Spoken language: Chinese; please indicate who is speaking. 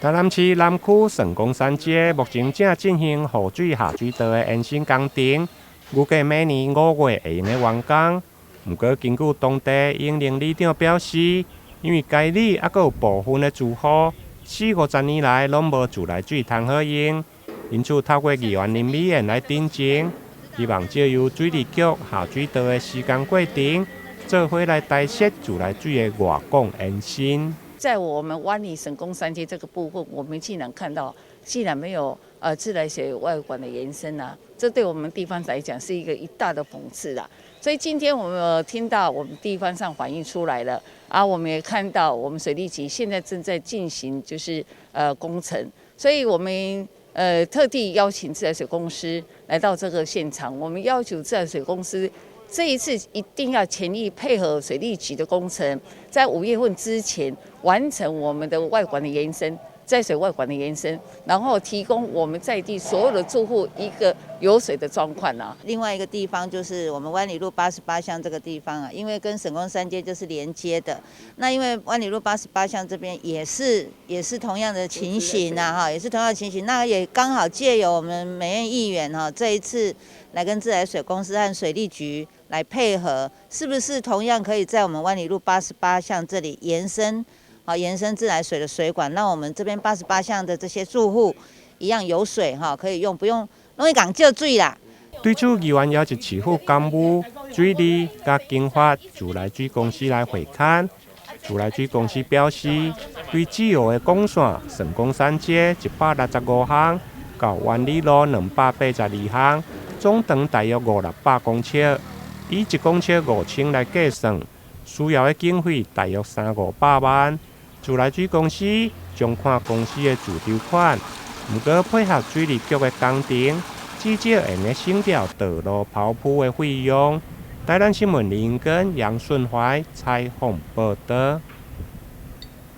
Speaker 1: 台南市南区成功山街目前正进行雨水下水道的延伸工程，预计每年5月会用的完工。不过，根据当地营林里长表示，因为该里还有部分的住户40-50年来拢无自来水通好用，因此透过议员林美燕来订正，希望借由水利局下水道的时间过程，做伙来代谢自来水的外供延伸。
Speaker 2: 在我们湾里省工山街这个部分，我们竟然看到，竟然没有自来水外管的延伸啊，这对我们地方来讲是一大的讽刺啦。所以今天我们有听到我们地方上反映出来了，我们也看到我们水利局现在正在进行工程，所以我们特地邀请自来水公司来到这个现场，我们要求自来水公司。这一次一定要全力配合水利局的工程，在5月份之前完成我们的外管的延伸，在水外管的延伸，然后提供我们在地所有的住户一个有水的状况啊。
Speaker 3: 另外一个地方就是我们湾里路88巷这个地方啊，因为跟省工山街就是连接的，那因为湾里路88巷这边也是同样的情形啊，也是同样的情形，那也刚好借由我们美苑议员这一次来跟自来水公司和水利局来配合，是不是同样可以在我们湾里路88巷这里延伸自来水的水管，让我们这边88巷的这些住户一样有水可以用，不用容易讲借水啦。
Speaker 1: 对此，议员也是市府干部、水利甲经发自来水公司来会勘。自来水公司表示，对主要的管线成功山街165项，到湾里路282项，总长大约500-600公尺。以1公尺5000来计算，需要的经费大约300-500万。自来水公司将看公司的自筹款，不过配合水利局的工程，至少会用省掉道路刨铺的费用。台南新闻林根杨顺怀采访报道。